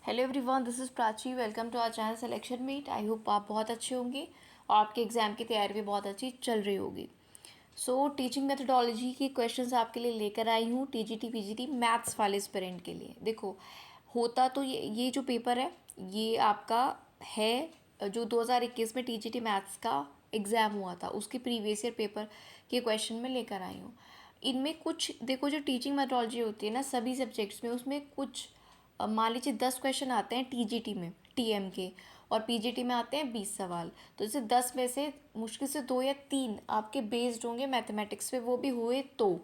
Hello everyone, this is Prachi. Welcome to our channel Selection Mate. I hope आप बहुत अच्छे होंगे और आपके एग्ज़ाम की तैयारी भी बहुत अच्छी चल रही होगी। टीचिंग मेथडोलॉजी के क्वेश्चंस आपके लिए लेकर आई हूँ टीजीटी पीजीटी मैथ्स वाले एस्पिरेंट के लिए। देखो, होता तो ये जो पेपर है ये आपका है जो 2021 में टीजीटी मैथ्स का एग्ज़ाम हुआ था उसके प्रीवियस ईयर पेपर के क्वेश्चन में लेकर आई हूँ। इनमें कुछ देखो, जो टीचिंग मेथडोलॉजी होती है ना सभी सब्जेक्ट्स में, उसमें कुछ मान लीजिए 10 क्वेश्चन आते हैं टीजीटी में, टीएम के, और पीजीटी में आते हैं 20 सवाल। तो जैसे 10 में से मुश्किल से 2 या 3 आपके बेस्ड होंगे मैथमेटिक्स पे, वो भी हुए तो।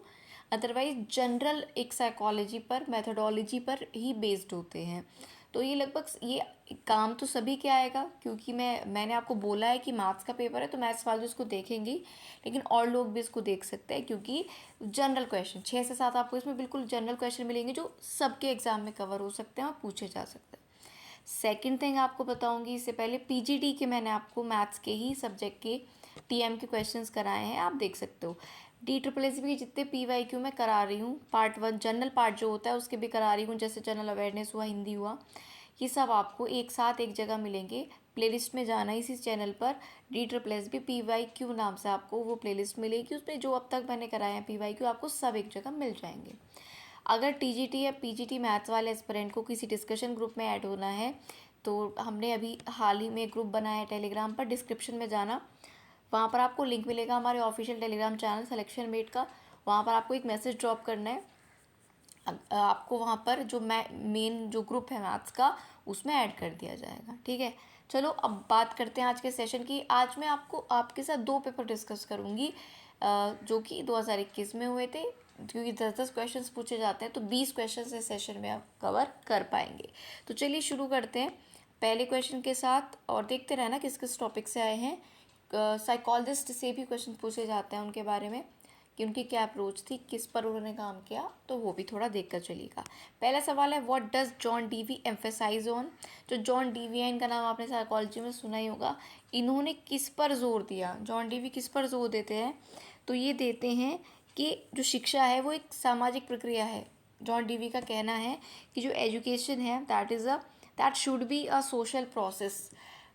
अदरवाइज जनरल एक साइकोलॉजी पर, मेथोडोलॉजी पर ही बेस्ड होते हैं। तो ये लगभग ये काम तो सभी के आएगा, क्योंकि मैंने आपको बोला है कि मैथ्स का पेपर है तो मैथ्स वाले इसको देखेंगे, लेकिन और लोग भी इसको देख सकते हैं, क्योंकि जनरल क्वेश्चन 6 से 7 आपको इसमें बिल्कुल जनरल क्वेश्चन मिलेंगे जो सबके एग्जाम में कवर हो सकते हैं और पूछे जा सकते हैं। सेकंड थिंग आपको बताऊंगी, इससे पहले पीजीटी के मैंने आपको मैथ्स के ही सब्जेक्ट के टीएम के क्वेश्चंस कराए हैं, आप देख सकते हो। DSSB के जितने PYQ मैं करा रही हूँ, पार्ट 1 जनरल पार्ट जो होता है उसके भी करा रही हूँ, जैसे जनरल अवेयरनेस हुआ, हिंदी हुआ, ये सब आपको एक साथ एक जगह मिलेंगे। प्लेलिस्ट में जाना इसी चैनल पर, DSSB PYQ नाम से आपको वो प्लेलिस्ट मिलेगी। उसमें जो अब तक मैंने कराए हैं PYQ आपको सब एक जगह मिल जाएंगे। अगर टीजीटी या पीजीटी मैथ्स वाले एस्पिरेंट को किसी डिस्कशन ग्रुप में ऐड होना है तो हमने अभी हाल ही में ग्रुप बनाया है टेलीग्राम पर, डिस्क्रिप्शन में जाना, वहाँ पर आपको लिंक मिलेगा हमारे official Telegram channel Selection Mate का। वहाँ पर आपको एक मैसेज ड्रॉप करना है, आपको वहाँ पर जो मेन जो ग्रुप है मैथ्स का उसमें ऐड कर दिया जाएगा। ठीक है, चलो अब बात करते हैं आज के सेशन की। आज मैं आपके साथ 2 पेपर डिस्कस करूँगी जो कि 2021 में हुए थे। क्योंकि 10-10 क्वेश्चंस पूछे जाते हैं तो 20 क्वेश्चंस इस सेशन में आप कवर कर पाएंगे। तो चलिए शुरू करते हैं पहले क्वेश्चन के साथ, और देखते रहना किस किस टॉपिक से आए हैं। साइकोलॉजिस्ट से भी क्वेश्चन पूछे जाते हैं, उनके बारे में कि उनकी क्या अप्रोच थी, किस पर उन्होंने काम किया, तो वो भी थोड़ा देखकर चलिएगा। पहला सवाल है, what does John Dewey emphasise on. जो जॉन डीवी है, इनका नाम आपने साइकोलॉजी में सुना ही होगा। इन्होंने किस पर जोर दिया, जॉन डीवी किस पर जोर देते हैं, तो ये देते हैं कि जो शिक्षा है वो एक सामाजिक प्रक्रिया है। जॉन डीवी का कहना है कि जो एजुकेशन है that should be a social process.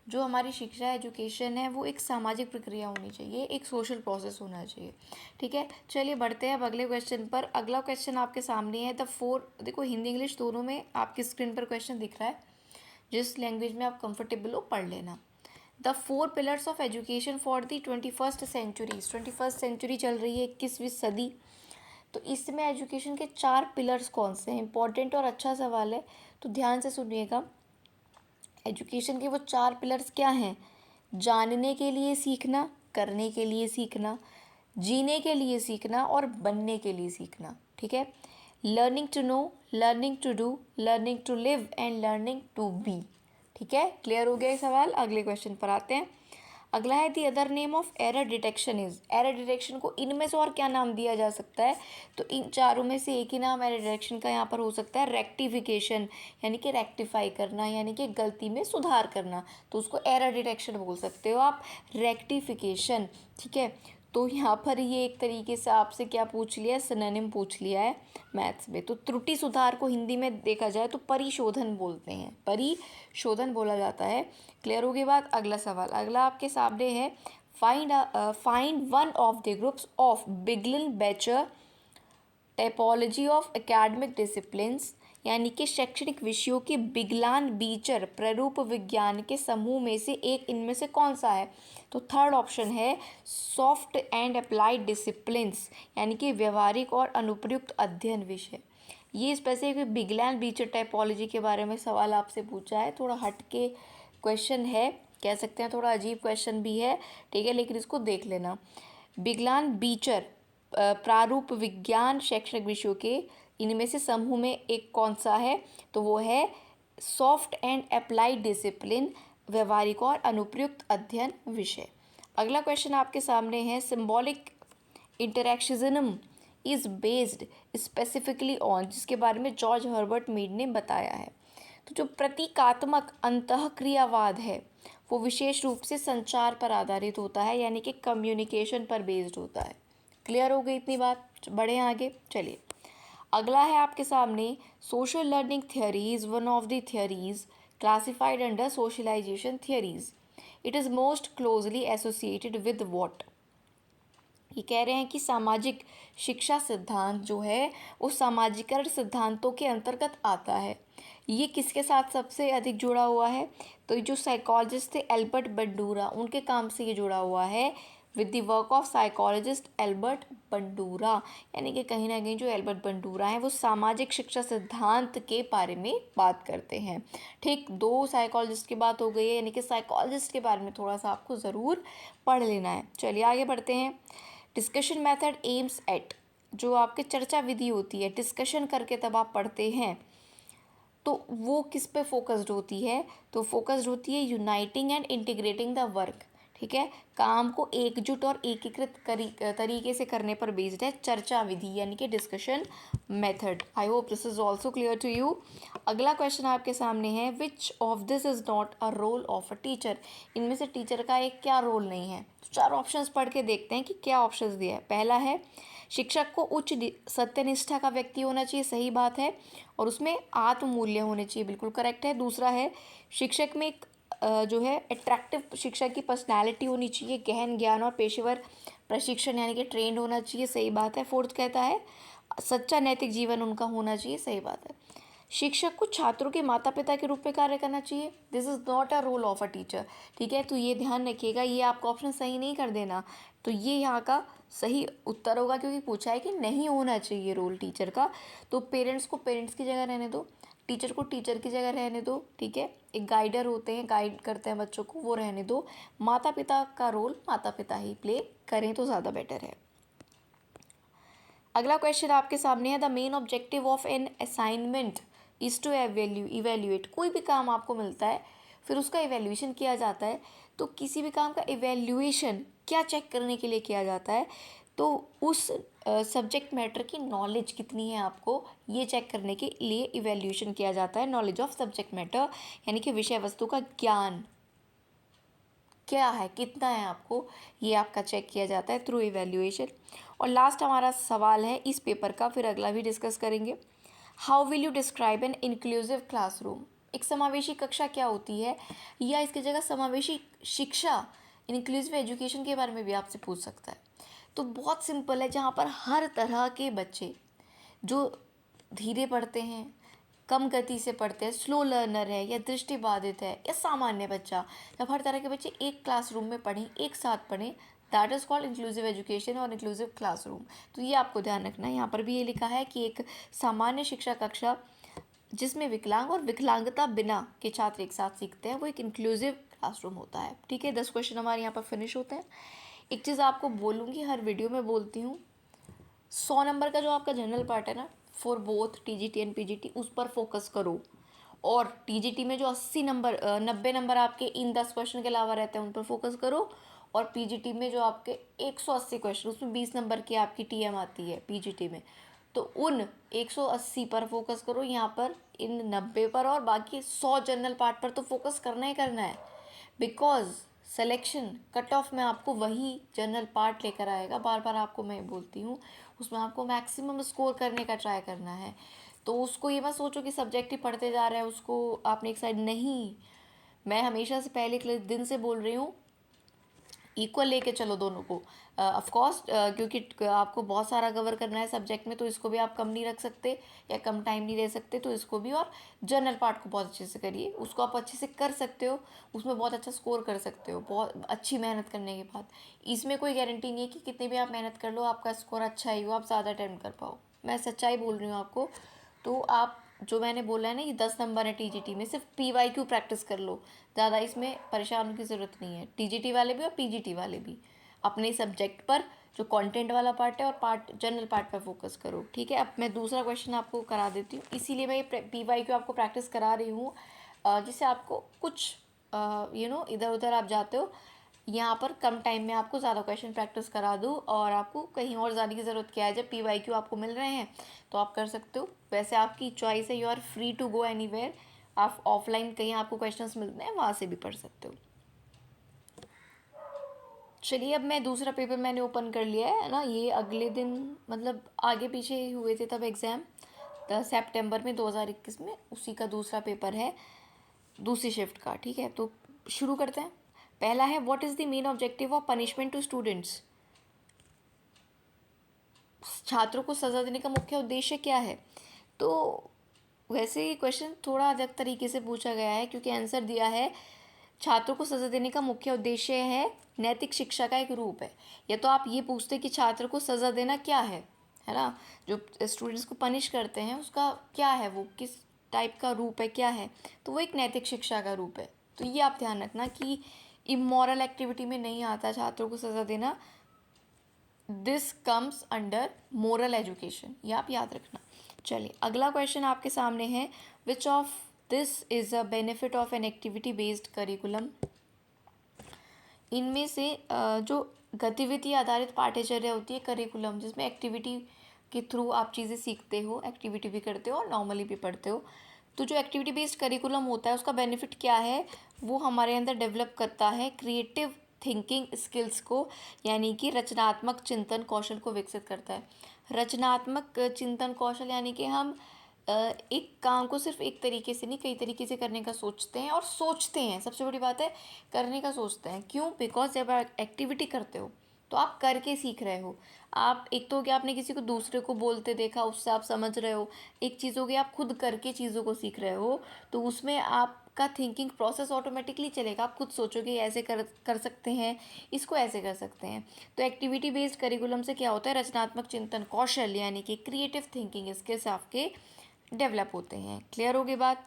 जो हमारी शिक्षा एजुकेशन है वो एक सामाजिक प्रक्रिया होनी चाहिए, एक सोशल प्रोसेस होना चाहिए। ठीक है, चलिए बढ़ते हैं अब अगले क्वेश्चन पर। अगला क्वेश्चन आपके सामने है देखो, हिंदी इंग्लिश दोनों में आपकी स्क्रीन पर क्वेश्चन दिख रहा है, जिस लैंग्वेज में आप कंफर्टेबल हो पढ़ लेना। The 4 pillars of education for the 21st century. 21st century चल रही है, 21वीं सदी, तो इसमें एजुकेशन के 4 पिलर्स कौन से हैं। इंपॉर्टेंट और अच्छा सवाल है, तो ध्यान से सुनिएगा। एजुकेशन के वो 4 पिलर्स क्या हैं? जानने के लिए सीखना, करने के लिए सीखना, जीने के लिए सीखना और बनने के लिए सीखना। ठीक है, learning to know, learning to do, learning to live and learning to be. ठीक है, क्लियर हो गया ये सवाल। अगले क्वेश्चन पर आते हैं। अगला है, the other name of error detection is. Error detection को इनमें से और क्या नाम दिया जा सकता है, तो इन चारों में से एक ही नाम एरर डिटेक्शन का यहाँ पर हो सकता है, रेक्टिफिकेशन, यानी कि रेक्टिफाई करना, यानी कि गलती में सुधार करना, तो उसको एरर डिटेक्शन बोल सकते हो आप, रेक्टिफिकेशन। ठीक है, तो यहाँ पर ये एक तरीके से आपसे क्या पूछ लिया है, सिनोनिम पूछ लिया है मैथ्स में। तो त्रुटि सुधार को हिंदी में देखा जाए तो परिशोधन बोलते हैं, परिशोधन बोला जाता है। क्लियर होगी बात। अगला सवाल, अगला आपके सामने है, find one of the groups of Biglan Becher typology of academic disciplines, यानी कि शैक्षणिक विषयों के बिगलान बीचर प्रारूप विज्ञान के समूह में से एक इनमें से कौन सा है, तो थर्ड ऑप्शन है, सॉफ्ट एंड अप्लाइड डिसिप्लिन्स, यानी कि व्यवहारिक और अनुप्रयुक्त अध्ययन विषय। ये स्पेसिफिक बिगलैन बीचर टाइपोलॉजी के बारे में सवाल आपसे पूछा है, थोड़ा हट के क्वेश्चन है, कह सकते हैं थोड़ा अजीब क्वेश्चन भी है। ठीक है, लेकिन इसको देख लेना। बिगलान बीचर प्रारूप विज्ञान शैक्षणिक विषयों के इनमें से समूह में एक कौन सा है, तो वो है सॉफ्ट एंड अप्लाइड डिसिप्लिन, व्यवहारिक और अनुप्रयुक्त अध्ययन विषय। अगला क्वेश्चन आपके सामने है, symbolic interactionism is based specifically on, जिसके बारे में जॉर्ज हर्बर्ट मीड ने बताया है। तो जो प्रतीकात्मक अंतःक्रियावाद है वो विशेष रूप से संचार पर आधारित होता है, यानी कि कम्युनिकेशन पर बेस्ड होता है। क्लियर हो गई इतनी बात, बढ़े आगे। चलिए अगला है आपके सामने social learning theory is one of the theories classified under socialisation theories. It is most closely associated with what. ये कह रहे हैं कि सामाजिक शिक्षा सिद्धांत जो है वो सामाजिकरण सिद्धांतों के अंतर्गत आता है. ये किसके साथ सबसे अधिक जुड़ा हुआ है? तो ये जो साइकोलॉजिस्ट थे एल्बर्ट बंडूरा, उनके काम से ये जुड़ा हुआ है with the work of psychologist Albert Bandura. यानी कि कहीं ना कहीं जो एल्बर्ट बंडूरा हैं वो सामाजिक शिक्षा सिद्धांत के बारे में बात करते हैं. ठीक, दो साइकोलॉजिस्ट की बात हो गई है, यानी कि साइकोलॉजिस्ट के बारे में थोड़ा सा आपको ज़रूर पढ़ लेना है. चलिए आगे बढ़ते हैं. डिस्कशन मेथड एम्स एट, जो आपके चर्चा विधि होती है, डिस्कशन करके तब आप पढ़ते हैं, तो वो किस पे फोकस्ड होती है? तो फोकस्ड होती है uniting and integrating the work. ठीक है, काम को एकजुट और एकीकृत तरीके से करने पर बेस्ड है चर्चा विधि यानी कि discussion method. I hope this is also clear to you. अगला क्वेश्चन आपके सामने है which of this is not a role of a teacher. इनमें से टीचर का एक क्या रोल नहीं है? चार ऑप्शंस पढ़ के देखते हैं कि क्या ऑप्शंस दिया है. पहला है शिक्षक को उच्च सत्यनिष्ठा का व्यक्ति होना चाहिए, सही बात है, और उसमें आत्ममूल्य होने चाहिए, बिल्कुल करेक्ट है. दूसरा है शिक्षक में एक जो है अट्रैक्टिव शिक्षक की पर्सनैलिटी होनी चाहिए, गहन ज्ञान और पेशेवर प्रशिक्षण यानी कि ट्रेंड होना चाहिए, सही बात है. फोर्थ कहता है सच्चा नैतिक जीवन उनका होना चाहिए, सही बात है. शिक्षक को छात्रों के माता पिता के रूप में कार्य करना चाहिए. This is not a role of a teacher. ठीक है, तो ये ध्यान रखिएगा, ये आपका ऑप्शन सही नहीं कर देना. तो ये यहाँ का सही उत्तर होगा क्योंकि पूछा है कि नहीं होना चाहिए रोल टीचर का. तो पेरेंट्स को पेरेंट्स की जगह रहने दो, टीचर को टीचर की जगह रहने दो. ठीक है, एक गाइडर होते हैं, गाइड करते हैं बच्चों को, वो रहने दो. माता पिता का रोल माता पिता ही प्ले करें तो ज़्यादा बेटर है. अगला क्वेश्चन आपके सामने है the main objective of an assignment is to evaluate. कोई भी काम आपको मिलता है फिर उसका इवेल्यूएशन किया जाता है. तो किसी भी काम का इवेल्यूएशन क्या चेक करने के लिए किया जाता है? तो उस सब्जेक्ट मैटर की नॉलेज कितनी है आपको, ये चेक करने के लिए इवेल्यूएशन किया जाता है. नॉलेज ऑफ सब्जेक्ट मैटर यानी कि विषय वस्तु का ज्ञान क्या है, कितना है आपको, ये आपका चेक किया जाता है थ्रू इवेल्यूएशन. और लास्ट हमारा सवाल है इस पेपर का, फिर अगला भी डिस्कस करेंगे. How will you describe an inclusive classroom. एक समावेशी कक्षा क्या होती है, या इसकी जगह समावेशी शिक्षा इंक्लूसिव एजुकेशन के बारे में भी आपसे पूछ सकता है. तो बहुत सिंपल है, जहाँ पर हर तरह के बच्चे जो धीरे पढ़ते हैं, कम गति से पढ़ते हैं, स्लो लर्नर है या दृष्टिबाधित है या सामान्य बच्चा, जब हर तरह के बच्चे एक क्लासरूम में पढ़ें, एक साथ पढ़ें, that is called inclusive education और इंक्लूसिव क्लासरूम. तो ये आपको ध्यान रखना है. यहाँ पर भी ये लिखा है कि एक सामान्य शिक्षा कक्षा जिसमें विकलांग और विकलांगता बिना के छात्र एक साथ सीखते हैं वो एक इंक्लूसिव क्लासरूम होता है. ठीक है, 10 क्वेश्चन हमारे यहाँ पर फिनिश होते हैं. एक चीज़ आपको बोलूँगी, हर वीडियो में बोलती हूँ, 100 नंबर का जो आपका जनरल पार्ट है ना, for both TGT and PGT, उस पर फोकस करो. और टीजीटी में जो 80 नंबर 90 नंबर आपके इन 10 क्वेश्चन के अलावा रहते हैं उन पर फोकस करो. और पीजीटी में जो आपके 180 क्वेश्चन, उसमें 20 नंबर की आपकी टीएम आती है पीजीटी में, तो उन 180 पर फोकस करो, यहाँ पर इन 90 पर, और बाकी 100 जनरल पार्ट पर तो फोकस करना ही करना है. बिकॉज सिलेक्शन कट ऑफ में आपको वही जनरल पार्ट लेकर आएगा. बार बार आपको मैं बोलती हूँ, उसमें आपको मैक्सिमम स्कोर करने का ट्राई करना है. तो उसको ये मत सोचो कि सब्जेक्ट ही पढ़ते जा रहे हैं, उसको आपने एक साइड नहीं. मैं हमेशा से पहले दिन से बोल रही हूँ, इक्वल लेके चलो दोनों को. ऑफ कोर्स क्योंकि आपको बहुत सारा कवर करना है सब्जेक्ट में, तो इसको भी आप कम नहीं रख सकते या कम टाइम नहीं दे सकते, तो इसको भी. और जनरल पार्ट को बहुत अच्छे से करिए, उसको आप अच्छे से कर सकते हो, उसमें बहुत अच्छा स्कोर कर सकते हो बहुत अच्छी मेहनत करने के बाद. इसमें कोई गारंटी नहीं है कि कितनी भी आप मेहनत कर लो आपका स्कोर अच्छा ही हो, आप ज़्यादा अटेम्प्ट कर पाओ. मैं सच्चाई बोल रही हूँ आपको. तो आप जो मैंने बोला है ना, ये 10 नंबर है टीजीटी में, सिर्फ पीवाईक्यू प्रैक्टिस कर लो, ज़्यादा इसमें परेशान होने की ज़रूरत नहीं है. टीजीटी वाले भी और पीजीटी वाले भी अपने सब्जेक्ट पर जो कंटेंट वाला पार्ट है और पार्ट जनरल पार्ट पर फोकस करो. ठीक है, अब मैं दूसरा क्वेश्चन आपको करा देती हूँ, इसीलिए मैं ये पीवाईक्यू आपको प्रैक्टिस करा रही हूँ, जिससे आपको कुछ इधर उधर आप जाते हो, यहाँ पर कम टाइम में आपको ज़्यादा क्वेश्चन प्रैक्टिस करा दूँ, और आपको कहीं और जाने की ज़रूरत क्या है. जब पीवाईक्यू आपको मिल रहे हैं तो आप कर सकते हो. वैसे आपकी चॉइस है, you are free to go anywhere. आप ऑफलाइन कहीं आपको क्वेश्चंस मिलते हैं वहाँ से भी पढ़ सकते हो. चलिए, अब मैं दूसरा पेपर मैंने ओपन कर लिया है ना। ये अगले दिन, मतलब आगे पीछे हुए थे तब एग्ज़ाम, सितंबर में 2021 में, उसी का दूसरा पेपर है, दूसरी शिफ्ट का। ठीक है, तो शुरू करते हैं। पहला है, what is the main objective of punishment to students. छात्रों को सज़ा देने का मुख्य उद्देश्य क्या है। तो वैसे ये क्वेश्चन थोड़ा अलग तरीके से पूछा गया है, क्योंकि आंसर दिया है छात्रों को सज़ा देने का मुख्य उद्देश्य है नैतिक शिक्षा का एक रूप है। या तो आप ये पूछते कि छात्र को सज़ा देना क्या है ना, जो स्टूडेंट्स को पनिश करते हैं उसका क्या है, वो किस टाइप का रूप है, क्या है, तो वो एक नैतिक शिक्षा का रूप है। तो ये आप ध्यान रखना कि इमोरल एक्टिविटी में नहीं आता छात्रों को सज़ा देना। This comes under moral education, ये आप याद रखना। चलिए, अगला क्वेश्चन आपके सामने है, which of this is a benefit of an activity based curriculum. इनमें से जो गतिविधि आधारित पाठ्यचर्या होती है करिकुलम, जिसमें एक्टिविटी के थ्रू आप चीज़ें सीखते हो, एक्टिविटी भी करते हो और नॉर्मली भी पढ़ते हो, तो जो एक्टिविटी बेस्ड करिकुलम होता है उसका बेनिफिट क्या है, वो हमारे अंदर डेवलप करता है क्रिएटिव थिंकिंग स्किल्स को, यानी कि रचनात्मक चिंतन कौशल को विकसित करता है। रचनात्मक चिंतन कौशल यानी कि हम एक काम को सिर्फ एक तरीके से नहीं, कई तरीके से करने का सोचते हैं, और सोचते हैं, सबसे बड़ी बात है करने का सोचते हैं। क्यों? बिकॉज जब आप एक्टिविटी करते हो तो आप करके सीख रहे हो। आप एक तो हो गया आपने किसी को दूसरे को बोलते देखा, उससे आप समझ रहे हो, एक चीज़ हो गई आप खुद करके चीज़ों को सीख रहे हो, तो उसमें आपका थिंकिंग प्रोसेस ऑटोमेटिकली चलेगा। आप खुद सोचोगे ऐसे कर सकते हैं, इसको ऐसे कर सकते हैं। तो एक्टिविटी बेस्ड करिकुलम से क्या होता है, रचनात्मक चिंतन कौशल यानी कि क्रिएटिव थिंकिंग स्किल्स आपके डेवलप होते हैं। क्लियर होगी बात।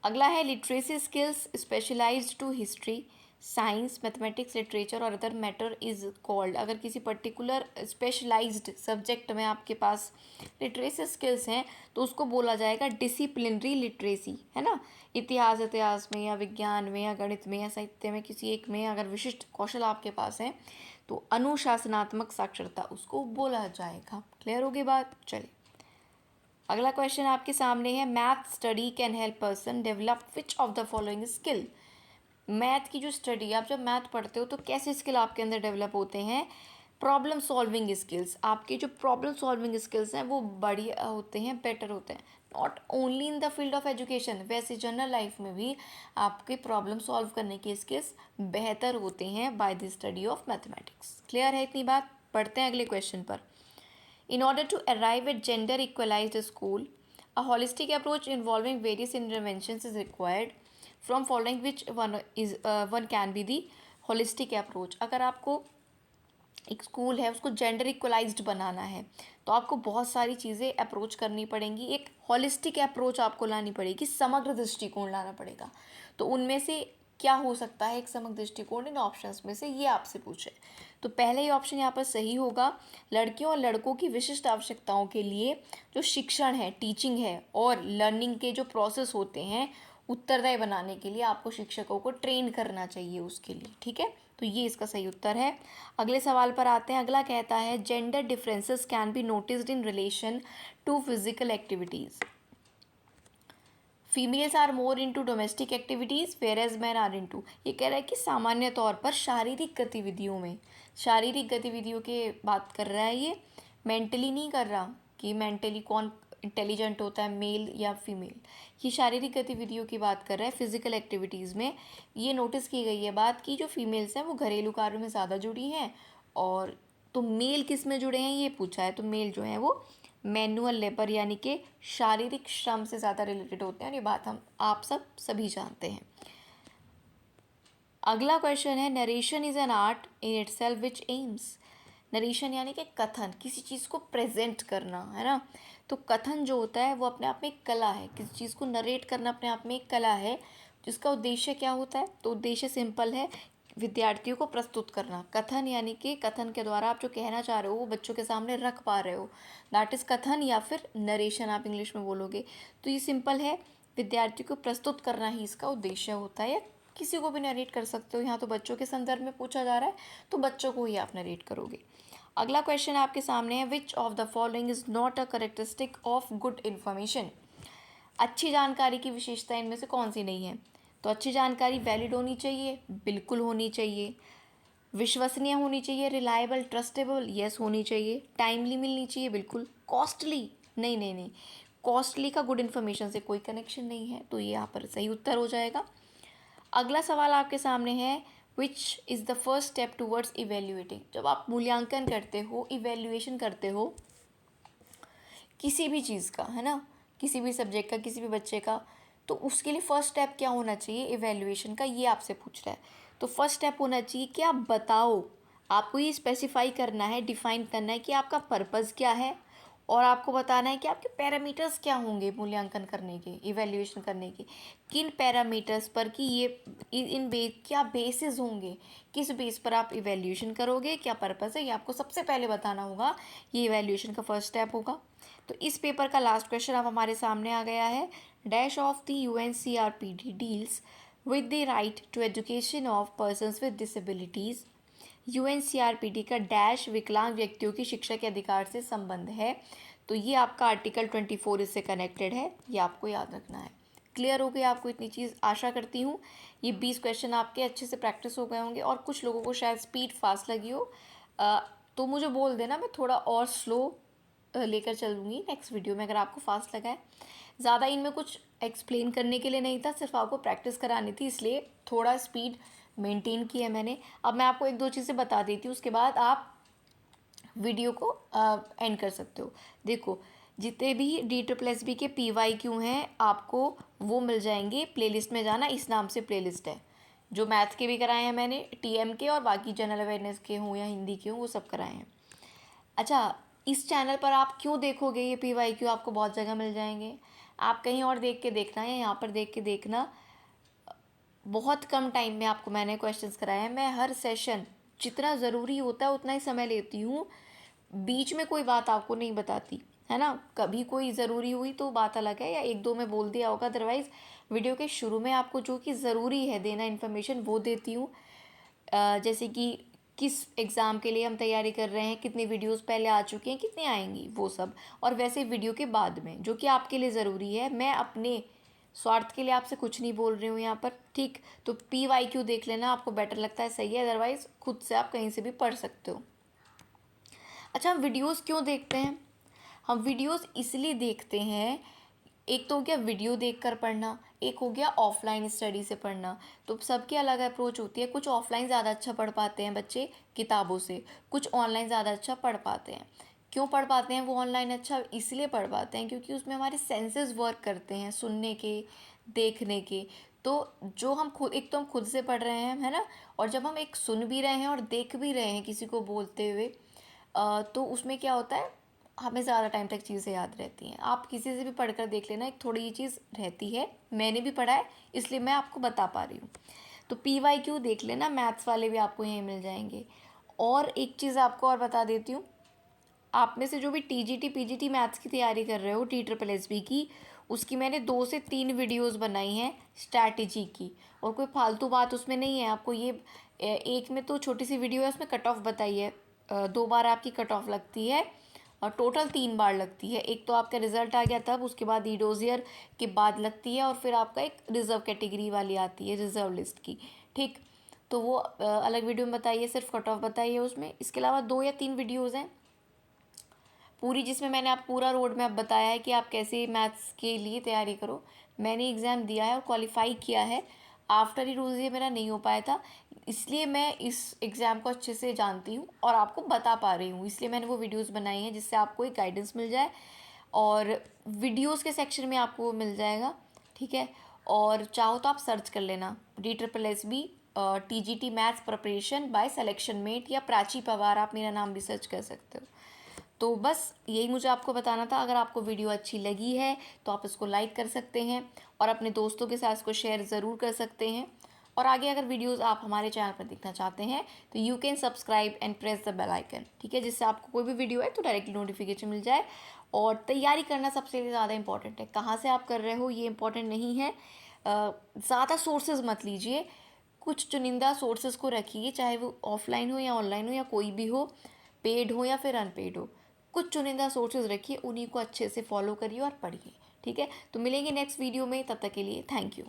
अगला है literacy skills specialised to history, science, mathematics, literature और अदर मैटर इज़ कॉल्ड। अगर किसी पर्टिकुलर स्पेशलाइज्ड सब्जेक्ट में आपके पास लिटरेसी स्किल्स हैं तो उसको बोला जाएगा डिसिप्लिनरी लिटरेसी, है ना। इतिहास में या विज्ञान में या गणित में या साहित्य में किसी एक में अगर विशिष्ट कौशल आपके पास हैं तो अनुशासनात्मक साक्षरता उसको बोला जाएगा। क्लियर होगी बात। चलिए, अगला क्वेश्चन आपके सामने है, math study can help person develop which of the following skill. Math की जो स्टडी, आप जब मैथ पढ़ते हो तो कैसे स्किल आपके अंदर डेवलप होते हैं, प्रॉब्लम सॉल्विंग स्किल्स। आपके जो प्रॉब्लम सॉल्विंग स्किल्स हैं वो बढ़िया होते हैं, बेटर होते हैं। Not only in the field of education, वैसे जनरल लाइफ में भी आपके प्रॉब्लम सॉल्व करने के स्किल्स बेहतर होते हैं by the study of mathematics. Clear है इतनी बात। पढ़ते हैं अगले क्वेश्चन पर। In order to arrive at gender equalized school, a holistic approach involving various interventions is required. From following which one can be the holistic approach? अगर आपको एक स्कूल है उसको जेंडर इक्वलाइज्ड बनाना है तो आपको बहुत सारी चीज़ें अप्रोच करनी पड़ेंगी, एक हॉलिस्टिक अप्रोच आपको लानी पड़ेगी, समग्र दृष्टिकोण लाना पड़ेगा। तो उनमें से क्या हो सकता है एक समग्र दृष्टिकोण, इन ऑप्शंस में से ये आपसे पूछे। तो पहले ही ऑप्शन यहाँ पर सही होगा, लड़कियों और लड़कों की विशिष्ट आवश्यकताओं के लिए जो शिक्षण है, टीचिंग है और लर्निंग के जो प्रोसेस होते हैं उत्तरदायी बनाने के लिए आपको शिक्षकों को ट्रेन करना चाहिए उसके लिए। ठीक है, तो ये इसका सही उत्तर है। अगले सवाल पर आते हैं। अगला कहता है, gender differences can be noticed in relation to physical activities. Females are more into domestic activities whereas man are into. ये कह रहा है कि सामान्य तौर पर शारीरिक गतिविधियों में, शारीरिक गतिविधियों के बात कर रहा है ये, मेंटली नहीं कर रहा कि मेंटली कौन इंटेलिजेंट होता है, मेल या फीमेल। ये शारीरिक गतिविधियों की बात कर रहा है फिजिकल एक्टिविटीज़ में। ये नोटिस की गई है बात कि जो फीमेल्स हैं वो घरेलू कार्यों में ज़्यादा जुड़ी हैं, और तो मेल किस में जुड़े हैं ये पूछा है। तो मेल जो है वो मैनुअल लेबर यानी कि शारीरिक श्रम से ज़्यादा रिलेटेड होते हैं, और ये बात हम आप सभी जानते हैं। अगला क्वेश्चन है, narration is an art in itself which aims. Narration यानी कि कथन, किसी चीज़ को प्रेजेंट करना, है ना। तो कथन जो होता है वो अपने आप में एक कला है, किसी चीज़ को नरेट करना अपने आप में एक कला है, जिसका उद्देश्य क्या होता है, तो उद्देश्य सिंपल है, विद्यार्थियों को प्रस्तुत करना। कथन यानी कि कथन के द्वारा आप जो कहना चाह रहे हो वो बच्चों के सामने रख पा रहे हो, दैट इज़ कथन या फिर नरेशन आप इंग्लिश में बोलोगे। तो ये सिंपल है, विद्यार्थियों को प्रस्तुत करना ही इसका उद्देश्य होता है, या किसी को भी नरेट कर सकते हो। यहाँ तो बच्चों के संदर्भ में पूछा जा रहा है तो बच्चों को ही आप नरेट करोगे। अगला क्वेश्चन आपके सामने है, which of the following is not a characteristic of good information. अच्छी जानकारी की विशेषता इनमें से कौन सी नहीं है। तो अच्छी जानकारी वैलिड होनी चाहिए, बिल्कुल होनी चाहिए। विश्वसनीय होनी चाहिए, रिलायबल, ट्रस्टेबल, यस होनी चाहिए। टाइमली मिलनी चाहिए, बिल्कुल। कॉस्टली, नहीं नहीं नहीं, कॉस्टली का गुड इन्फॉर्मेशन से कोई कनेक्शन नहीं है, तो ये यहाँ पर सही उत्तर हो जाएगा। अगला सवाल आपके सामने है, which is the first step towards evaluating. जब आप मूल्यांकन करते हो, इवेल्युएशन करते हो किसी भी चीज़ का, है ना, किसी भी सब्जेक्ट का, किसी भी बच्चे का, तो उसके लिए फर्स्ट स्टेप क्या होना चाहिए इवेल्युएशन का, ये आपसे पूछ रहा है। तो फर्स्ट स्टेप होना चाहिए कि आप बताओ, आपको ये स्पेसिफाई करना है, डिफाइन करना है कि आपका पर्पज़ क्या है, और आपको बताना है कि आपके पैरामीटर्स क्या होंगे मूल्यांकन करने के, इवेल्युएशन करने के, किन पैरामीटर्स पर, कि ये इन क्या बेसिस होंगे, किस बेस पर आप इवेल्युएशन करोगे, क्या पर्पज़ है, ये आपको सबसे पहले बताना होगा। ये इवेल्युएशन का फर्स्ट स्टेप होगा। तो इस पेपर का लास्ट क्वेश्चन अब हमारे सामने आ गया है। Dash of the UNCRPD deals with the right to education of persons with disabilities. UNCRPD का डैश विकलांग व्यक्तियों की शिक्षा के अधिकार से संबंध है। तो ये आपका आर्टिकल 24 इससे कनेक्टेड है, ये आपको याद रखना है। क्लियर हो गई आपको इतनी चीज़, आशा करती हूँ। ये 20 क्वेश्चन आपके अच्छे से प्रैक्टिस हो गए होंगे, और कुछ लोगों को शायद स्पीड फास्ट लगी हो, तो मुझे बोल देना, मैं थोड़ा और स्लो लेकर चलूँगी नेक्स्ट वीडियो में, अगर आपको फास्ट लगा है। ज़्यादा इनमें कुछ एक्सप्लेन करने के लिए नहीं था, सिर्फ आपको प्रैक्टिस करानी थी, इसलिए थोड़ा स्पीड मेंटेन की है मैंने। अब मैं आपको एक दो चीज़ें बता देती हूँ, उसके बाद आप वीडियो को एंड कर सकते हो। देखो, जितने भी DSSB के PYQ हैं, आपको वो मिल जाएंगे, प्लेलिस्ट में जाना, इस नाम से प्लेलिस्ट है। जो मैथ के भी कराए हैं मैंने, TM के, और बाकी जनरल अवेयरनेस के हों या हिंदी के हों, वो सब कराए हैं। अच्छा, इस चैनल पर आप क्यों देखोगे, ये PYQ आपको बहुत जगह मिल जाएंगे, आप कहीं और देख के देखना या यहाँ पर देख के देखना। बहुत कम टाइम में आपको मैंने क्वेश्चंस कराए हैं। मैं हर सेशन जितना ज़रूरी होता है उतना ही समय लेती हूँ, बीच में कोई बात आपको नहीं बताती, है ना। कभी कोई ज़रूरी हुई तो बात अलग है, या एक दो में बोल दिया होगा, अदरवाइज़ वीडियो के शुरू में आपको जो कि ज़रूरी है देना इन्फॉर्मेशन, वो देती हूँ। जैसे कि किस एग्ज़ाम के लिए हम तैयारी कर रहे हैं, कितनी वीडियोस पहले आ चुकी हैं, कितनी आएंगी, वो सब। और वैसे वीडियो के बाद में जो कि आपके लिए ज़रूरी है, मैं अपने स्वार्थ के लिए आपसे कुछ नहीं बोल रही हूँ यहाँ पर, ठीक। तो PYQ देख लेना, आपको बेटर लगता है सही है, अदरवाइज़ खुद से आप कहीं से भी पढ़ सकते हो। अच्छा, हम वीडियोस क्यों देखते हैं? हम वीडियोस इसलिए देखते हैं, एक तो हो गया वीडियो देखकर पढ़ना, एक हो गया ऑफलाइन स्टडी से पढ़ना। तो सबकी अलग अप्रोच होती है, कुछ ऑफलाइन ज़्यादा अच्छा पढ़ पाते हैं बच्चे किताबों से, कुछ ऑनलाइन ज़्यादा अच्छा पढ़ पाते हैं। क्यों पढ़ पाते हैं वो ऑनलाइन अच्छा? इसलिए पढ़ पाते हैं क्योंकि उसमें हमारे सेंसेस वर्क करते हैं, सुनने के, देखने के। तो जो हम खुद, एक तो हम खुद से पढ़ रहे हैं, है ना, और जब हम एक सुन भी रहे हैं और देख भी रहे हैं किसी को बोलते हुए, तो उसमें क्या होता है, हमें ज़्यादा टाइम तक चीज़ें याद रहती हैं। आप किसी से भी पढ़कर देख लेना, एक थोड़ी ये चीज़ रहती है, मैंने भी पढ़ा है इसलिए मैं आपको बता पा रही हूँ। तो PYQ देख लेना, मैथ्स वाले भी आपको यहीं मिल जाएंगे। और एक चीज़ आपको और बता देती हूँ, आप में से जो भी TGT PGT मैथ्स की तैयारी कर रहे हो, TSSB की, उसकी मैंने 2 से 3 वीडियोस बनाई हैं स्ट्रैटेजी की, और कोई फालतू बात उसमें नहीं है। आपको ये एक में तो छोटी सी वीडियो है, उसमें कट ऑफ बताई है, 2 बार आपकी कट ऑफ लगती है, और टोटल 3 बार लगती है। एक तो आपका रिजल्ट आ गया तब, उसके बाद डोजियर के बाद लगती है, और फिर आपका एक रिजर्व कैटेगरी वाली आती है, रिजर्व लिस्ट की, ठीक। तो वो अलग वीडियो में बताइए, सिर्फ कट ऑफ बताइए उसमें। इसके अलावा 2 या 3 वीडियोज़ हैं पूरी, जिसमें मैंने आप पूरा रोड मैप बताया है कि आप कैसे मैथ्स के लिए तैयारी करो। मैंने एग्ज़ाम दिया है और क्वालिफाई किया है। आफ्टर ही रूल्स ये मेरा नहीं हो पाया था, इसलिए मैं इस एग्ज़ाम को अच्छे से जानती हूँ और आपको बता पा रही हूँ, इसलिए मैंने वो वीडियोस बनाई हैं जिससे आपको एक गाइडेंस मिल जाए, और वीडियोस के सेक्शन में आपको वो मिल जाएगा, ठीक है। और चाहो तो आप सर्च कर लेना, DSSB TGT maths preparation by Selection Mate, या प्राची पवार, आप मेरा नाम भी सर्च कर सकते हो। तो बस यही मुझे आपको बताना था। अगर आपको वीडियो अच्छी लगी है तो आप इसको लाइक कर सकते हैं, और अपने दोस्तों के साथ इसको शेयर ज़रूर कर सकते हैं। और आगे अगर वीडियोस आप हमारे चैनल पर देखना चाहते हैं तो you can subscribe and press the bell icon, ठीक है, जिससे आपको कोई भी वीडियो है तो डायरेक्टली नोटिफिकेशन मिल जाए। और तैयारी करना सबसे ज़्यादा इंपॉर्टेंट है, कहाँ से आप कर रहे हो ये इंपॉर्टेंट नहीं है। ज़्यादा सोर्सेज मत लीजिए, कुछ चुनिंदा सोर्सेज को रखिए, चाहे वो ऑफलाइन हो या ऑनलाइन हो या कोई भी हो, पेड हो या फिर अनपेड हो। कुछ चुनिंदा सोर्सेज रखिए, उन्हीं को अच्छे से फॉलो करिए और पढ़िए, ठीक है। तो मिलेंगे नेक्स्ट वीडियो में, तब तक के लिए थैंक यू।